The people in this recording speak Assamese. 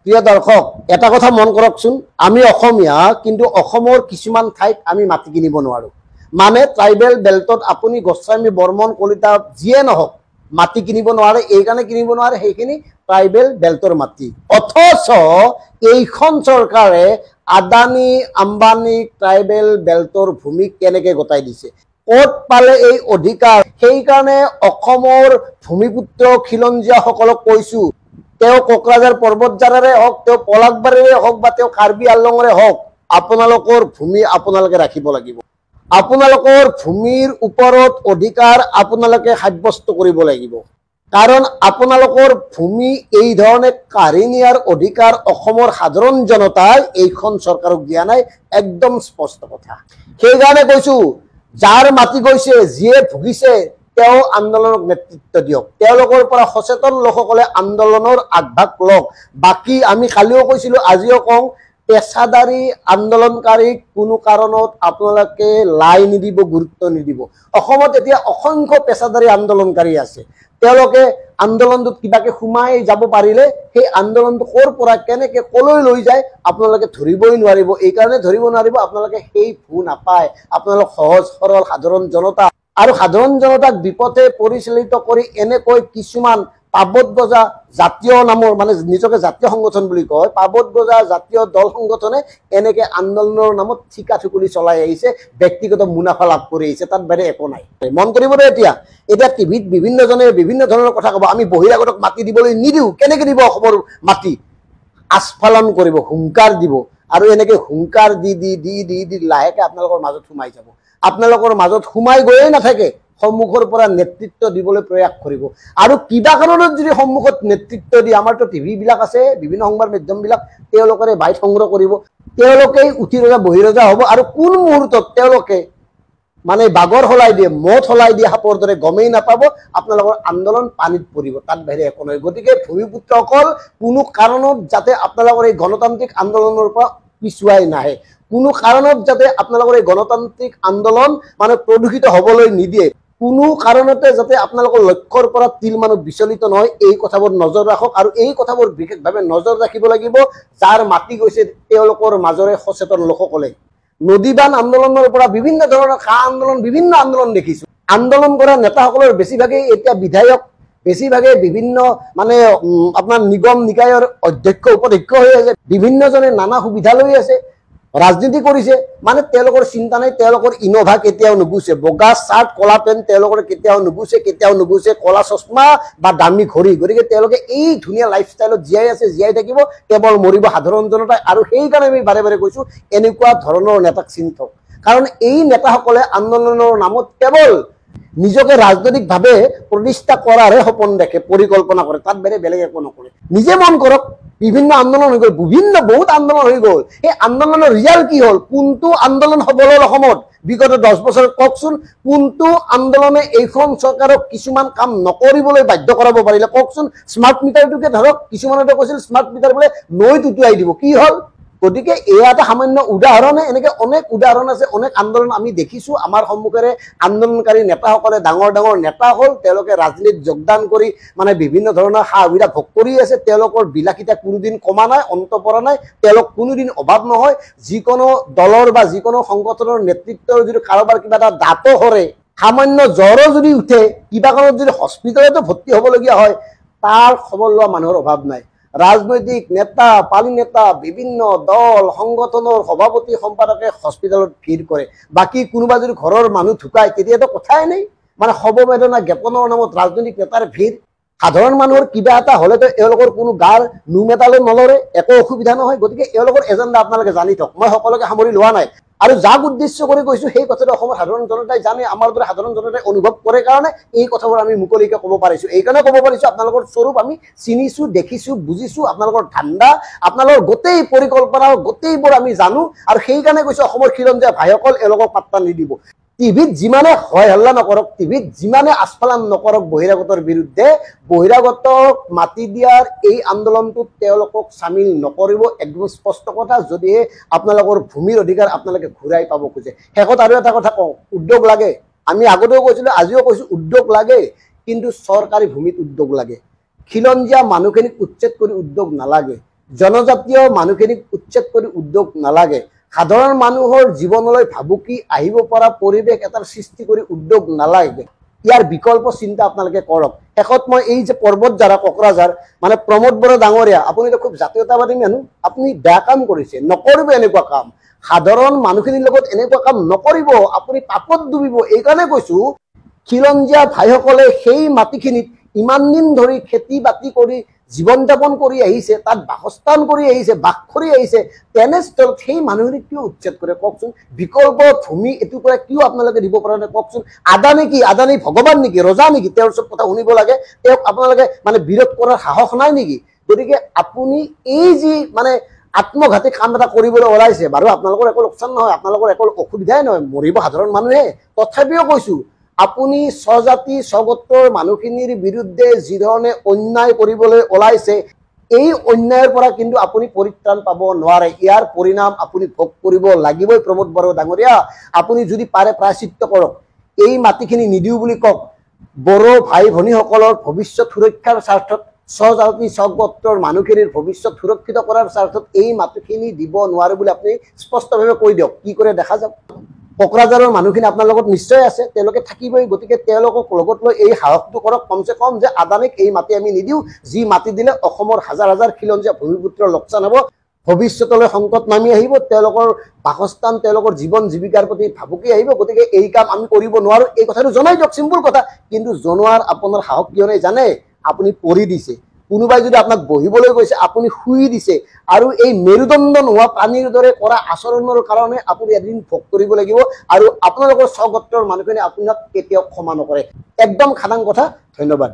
প্ৰিয় দৰ্শক, এটা কথা মন কৰকচোন, আমি অসমীয়া কিন্তু অসমৰ কিছুমান ঠাইত আমি মাটি কিনিব নোৱাৰো। মানে ট্ৰাইবেল বেল্টত আপুনি গোস্বামী, বৰ্মন, কলিতা যিয়ে নহওক মাটি কিনিব নোৱাৰে। এইকাৰণে কিনিব নোৱাৰে সেইখিনি ট্ৰাইবেল বেল্টৰ মাটি। অথচ এইখন চৰকাৰে আদানী আম্বানীক ট্ৰাইবেল বেল্টৰ ভূমি কেনেকে গতাই দিছে, ক'ত পালে এই অধিকাৰ? সেইকাৰণে অসমৰ ভূমিপুত্ৰ খিলঞ্জীয়াসকলক কৈছো, তেওঁ কোকৰাঝাৰ পৰ্বতজাৰে হওক, তেওঁ পলাশবাৰীৰে হওক বা তেওঁ কাৰ্বি আংলঙৰে হওক, আপোনালোকৰ ভূমি আপোনালোকে ৰাখিব লাগিব। আপোনালোকৰ ভূমিৰ ওপৰত অধিকাৰ আপোনালোকে সাব্যস্ত কৰিব লাগিব। কাৰণ আপোনালোকৰ ভূমি এই ধৰণে কাঢ়ি নিয়াৰ অধিকাৰ অসমৰ সাধাৰণ জনতাই এইখন চৰকাৰক দিয়া নাই, একদম স্পষ্ট কথা। সেইকাৰণে কৈছো, যাৰ মাটি গৈছে, যিয়ে ভুগিছে, তেওঁ আন্দোলনক নেতৃত্ব দিয়ক। তেওঁলোকৰ পৰা সচেতন লোকসকলে আন্দোলনৰ আগভাগ লওক। বাকী আমি কালিও কৈছিলো, আজিও কওঁ, পেছাদাৰী আন্দোলনকাৰীক কোনো কাৰণত আপোনালোকে লাই নিদিব, গুৰুত্ব নিদিব। অসমত এতিয়া অসংখ্য পেছাদাৰী আন্দোলনকাৰী আছে। তেওঁলোকে আন্দোলনটোত কিবাকে সোমাই যাব পাৰিলে সেই আন্দোলনটো ক'ৰ পৰা কেনেকে কলৈ লৈ যায় আপোনালোকে ধৰিবই নোৱাৰিব। এইকাৰণে ধৰিব নোৱাৰিব, আপোনালোকে সেই ভূ নাপায়। আপোনালোক সহজ সৰল সাধাৰণ জনতা, আৰু সাধাৰণ জনতাক বিপথে পৰিচালিত কৰি এনেকৈ কিছুমান পাবত গজা জাতীয় নামৰ, মানে নিজকে জাতীয় সংগঠন বুলি কয়, পাবত গজা জাতীয় দল সংগঠনে এনেকে আন্দোলনৰ নামত ঠিকা ঠুকুলি চলাই আহিছে, ব্যক্তিগত মুনাফা লাভ কৰি আহিছে, তাত বাহিৰে একো নাই। মন কৰিব দে। এতিয়া টিভিত বিভিন্নজনে বিভিন্ন ধৰণৰ কথা ক'ব, আমি বহিৰাগতক মাটি দিবলৈ নিদিওঁ। কেনেকে দিব? অসমৰ মাটি আস্ফালন কৰিব, হুংকাৰ দিব, আৰু এনেকে হুংকাৰ দি দি দি দি দি লাহেকে আপোনালোকৰ মাজত সোমাই যাব। আপোনালোকৰ মাজত সোমাই গৈয়ে নাথাকে, সন্মুখৰ পৰা নেতৃত্ব দিবলৈ প্ৰয়াস কৰিব। আৰু কিবা কাৰণত যদি সন্মুখত নেতৃত্ব দিয়ে, আমাৰতো টিভি বিলাক আছে, বিভিন্ন সংবাদ মাধ্যম বিলাক, তেওঁলোকে বাইট সংগ্ৰহ কৰিব, তেওঁলোকেই উঠি ৰজা বহি ৰজা হ'ব। আৰু কোন মুহূৰ্তত তেওঁলোকে মানে বাগৰ সলাই দিয়ে, মদ সলাই দিয়ে সাপৰ দৰে, গমেই নাপাব। আপোনালোকৰ আন্দোলন পানীত পৰিব, তাত বাহিৰে একো নহয়। গতিকে ভূমিপুত্ৰসকল, কোনো কাৰণত যাতে আপোনালোকৰ এই গণতান্ত্ৰিক আন্দোলনৰ পৰা পিছুৱাই নাহে, কোনো কাৰণত যাতে আপোনালোকৰ এই গণতান্ত্ৰিক আন্দোলন মানে প্ৰদূষিত হবলৈ নিদিয়ে, কোনো কাৰণতে যাতে আপোনালোকৰ লক্ষ্যৰ পৰা তিল মানুহ বিচলিত নহয়, এই কথাবোৰ নজৰ ৰাখক। আৰু এই কথাবোৰ বিশেষভাৱে নজৰ ৰাখিব লাগিব যাৰ মাটি গৈছে তেওঁলোকৰ মাজৰে সচেতন লোকসকলে। নদীবান আন্দোলনৰ পৰা বিভিন্ন ধৰণৰ কা আন্দোলন, বিভিন্ন আন্দোলন দেখিছো। আন্দোলন কৰা নেতাসকলৰ বেছিভাগেই এতিয়া বিধায়ক, বেছিভাগে বিভিন্ন মানে আপোনাৰ নিগম নিকায়ৰ অধ্যক্ষ উপাধ্যক্ষ হৈ আছে, বিভিন্নজনে নানা সুবিধা লৈ আছে, ৰাজনীতি কৰিছে। মানে তেওঁলোকৰ চিন্তা নাই, তেওঁলোকৰ ইন'ভা কেতিয়াও নুগুছে, বগা চাৰ্ট কলা পেণ্ট তেওঁলোকৰ কেতিয়াও নুগুছে, কলা চশমা বা দামী ঘড়ী। গতিকে তেওঁলোকে এই ধুনীয়া লাইফষ্টাইলত জীয়াই আছে, জীয়াই থাকিব, কেৱল মৰিব সাধাৰণ জনতাই। আৰু সেইকাৰণে আমি বাৰে বাৰে কৈছো, এনেকুৱা ধৰণৰ নেতাক চিন্তা, কাৰণ এই নেতাসকলে আন্দোলনৰ নামত কেৱল নিজকে ৰাজনৈতিকভাৱে প্ৰতিষ্ঠা কৰাৰহে সপোন দেখে, পৰিকল্পনা কৰে, তাত বাহিৰে বেলেগ একো নকৰে। নিজে মন কৰক, বিভিন্ন আন্দোলন হৈ গ'ল, বহুত আন্দোলন হৈ গ'ল। সেই আন্দোলনৰ ৰিজাল্ট কি হ'ল? কোনটো আন্দোলন সফল হ'ল অসমত বিগত 10 বছৰত? কওকচোন, কোনটো আন্দোলনে এইখন চৰকাৰক কিছুমান কাম নকৰিবলৈ বাধ্য কৰাব পাৰিলে? কওকচোন। স্মাৰ্ট মিটাৰটোকে ধৰক, কিছুমানে কৈছিল স্মাৰ্ট মিটাৰ বোলে নৈত উটুৱাই দিব, কি হ'ল? গতিকে এয়া এটা সামান্য উদাহৰণে, এনেকে অনেক উদাহৰণ আছে, অনেক আন্দোলন আমি দেখিছো। আমাৰ সন্মুখেৰে আন্দোলনকাৰী নেতাসকলে, ডাঙৰ ডাঙৰ নেতা হ'ল, তেওঁলোকে ৰাজনীতিত যোগদান কৰি মানে বিভিন্ন ধৰণৰ সা সুবিধা ভোগ কৰি আছে। তেওঁলোকৰ বিলাসিতা কোনোদিন কমা নাই, অন্ত পৰা নাই, তেওঁলোক কোনোদিন অভাৱ নহয়। যিকোনো দলৰ বা যিকোনো সংগঠনৰ নেতৃত্বৰ যদি কাৰোবাৰ কিবা এটা দাঁতো সৰে, সামান্য জ্বৰো যদি উঠে, কিবা কাৰণত যদি হস্পিটেলতো ভৰ্তি হ'বলগীয়া হয়, তাৰ খবৰ লোৱা মানুহৰ অভাৱ নাই। ৰাজনৈতিক নেতা, পালি নেতা, বিভিন্ন দল সংগঠনৰ সভাপতি সম্পাদকে হস্পিটেলত ভিৰ কৰে। বাকী কোনোবা যদি ঘৰৰ মানুহ ঢুকায়, তেতিয়াতো কথাই নাই। মানে সমবেদনা জ্ঞাপনৰ নামত ৰাজনৈতিক নেতাৰ ভিৰ। সাধাৰণ মানুহৰ কিবা এটা হ'লেতো এওঁলোকৰ কোনো গাৰ নোম এটালৈ নলৰে, একো অসুবিধা নহয়। গতিকে এওঁলোকৰ এজেণ্ডা আপোনালোকে জানি থওক, মই সকলোকে সামৰি লোৱা নাই। আৰু যাক উদ্দেশ্য কৰি কৈছো সেই কথাটো অসমৰ সাধাৰণ জনতাই জানে, আমাৰ দৰে সাধাৰণ জনতাই অনুভৱ কৰে কাৰণে এই কথাবোৰ আমি মুকলিকে ক'ব পাৰিছো। এইকাৰণে ক'ব পাৰিছো, আপোনালোকৰ স্বৰূপ আমি চিনিছো, দেখিছো, বুজিছো, আপোনালোকৰ ধান্দা, আপোনালোকৰ গোটেই পৰিকল্পনা, গোটেইবোৰ আমি জানো। আৰু সেইকাৰণে কৈছো, অসমৰ খিলঞ্জীয়া ভাইসকল এওঁলোকক পাত্তা নিদিব। টিভিত যিমানে হয় হাল্লা নকৰক, টিভিত যিমানে আস্ফালন নকৰক বহিৰাগতৰ বিৰুদ্ধে, বহিৰাগতক মাটি দিয়াৰ এই আন্দোলনটোত তেওঁলোকক চামিল নকৰিব। একদম স্পষ্ট কথা। যদিহে আপোনালোকৰ ভূমিৰ অধিকাৰ আপোনালোকে ঘূৰাই পাব খোজে। শেষত আৰু এটা কথা কওঁ, উদ্যোগ লাগে। আমি আগতেও কৈছিলো, আজিও কৈছো, উদ্যোগ লাগে, কিন্তু চৰকাৰী ভূমিত উদ্যোগ লাগে। খিলঞ্জীয়া মানুহখিনিক উচ্ছেদ কৰি উদ্যোগ নালাগে। জনজাতীয় মানুহখিনিক উচ্ছেদ কৰি উদ্যোগ নালাগে, সাধাৰণ মানুহৰ জীৱনলৈ ভাবুকি আহিব পৰা পৰিৱেশ এটাৰ সৃষ্টি কৰি উদ্যোগ নালাগে। ইয়াৰ বিকল্প চিন্তা আপোনালোকে কৰক। শেষত মই এই যে পৰ্বতঝাৰ কোকৰাঝাৰ মানে প্ৰমোদ বৰা ডাঙৰীয়া, আপুনিতো খুব জাতীয়তাবাদী মানুহ, আপুনি বেয়া কাম কৰিছে, নকৰিব এনেকুৱা কাম। সাধাৰণ মানুহখিনিৰ লগত এনেকুৱা কাম নকৰিব, আপুনি পাপত ডুবিব। এইকাৰণে কৈছো খিলঞ্জীয়া ভাইসকলে সেই মাটিখিনিত ইমান দিন ধৰি খেতি বাতি কৰি জীৱন যাপন কৰি আহিছে, তাত বাসস্থান কৰি আহিছে, বাস কৰি আহিছে, তেনেস্থলত সেই মানুহখিনিক কিয় উচ্ছেদ কৰে কওকচোন? বিকল্প ভূমি এইটোৰ পৰা কিয় আপোনালোকে দিব পৰা নাই কওকচোন? আদানী কি, আদানী ভগৱান নেকি, ৰজা নেকি? তেওঁৰ চব কথা শুনিব লাগে, তেওঁক আপোনালোকে মানে বিৰোধ কৰাৰ সাহস নাই নেকি? গতিকে আপুনি এই যি মানে আত্মঘাতী কাম এটা কৰিবলৈ ওলাইছে, বাৰু আপোনালোকৰ একো লোকচান নহয়, আপোনালোকৰ একো অসুবিধাই নহয়, মৰিব সাধাৰণ মানুহে। তথাপিও কৈছো আপুনি স্বজাতি স্বগোত্ৰৰ মানুহখিনিৰ বিৰুদ্ধে যি ধৰণে অন্যায় কৰিবলৈ ওলাইছে, এই অন্যায়ৰ পৰা কিন্তু আপুনি পৰিত্ৰাণ পাব নোৱাৰে। ইয়াৰ পৰিণাম আপুনি ভোগ কৰিব লাগিবই। প্ৰমোদ বৰা ডাঙৰীয়া, আপুনি যদি পাৰে প্ৰায়শ্চিত্ত কৰক, এই মাটিখিনি নিদিওঁ বুলি কওক। বড়ো ভাই ভনীসকলৰ ভৱিষ্যত সুৰক্ষাৰ স্বাৰ্থত, স্বজাতি স্বগোত্ৰৰ মানুহখিনিৰ ভৱিষ্যত সুৰক্ষিত কৰাৰ স্বাৰ্থত এই মাটিখিনি দিব নোৱাৰে বুলি আপুনি স্পষ্টভাৱে কৈ দিয়ক। কি কৰে দেখা যাব। কোকৰাঝাৰৰ মানুহখিনি আপোনাৰ লগত নিশ্চয় আছে, তেওঁলোকে থাকিবই। গতিকে তেওঁলোকক লগত লৈ এই সাহসটো কৰক কমচে কম, যে আদানীক এই মাটি আমি নিদিওঁ, যি মাটি দিলে অসমৰ হাজাৰ হাজাৰ খিলঞ্জীয়া ভূমিপুত্ৰৰ লোকচান হ'ব, ভৱিষ্যতলৈ সংকট নামি আহিব, তেওঁলোকৰ বাসস্থান তেওঁলোকৰ জীৱন জীৱিকাৰ প্ৰতি ভাবুকি আহিব। গতিকে এই কাম আমি কৰিব নোৱাৰো, এই কথাটো জনাই দিয়ক, চিম্পুল কথা। কিন্তু জনোৱাৰ আপোনাৰ সাহস কিয় নাই জানে? আপুনি পৰি দিছে। কোনোবাই যদি আপোনাক বহিবলৈ কৈছে, আপুনি শুই দিছে, আৰু এই মেৰুদণ্ড নোহোৱা পানীৰ দৰে কৰা আচৰণৰ কাৰণে আপুনি এদিন ভোগ কৰিব লাগিব। আৰু আপোনালোকৰ স্বগোত্ৰৰ মানুহখিনি আপোনাক কেতিয়াও ক্ষমা নকৰে। একদম খাটাং কথা। ধন্যবাদ।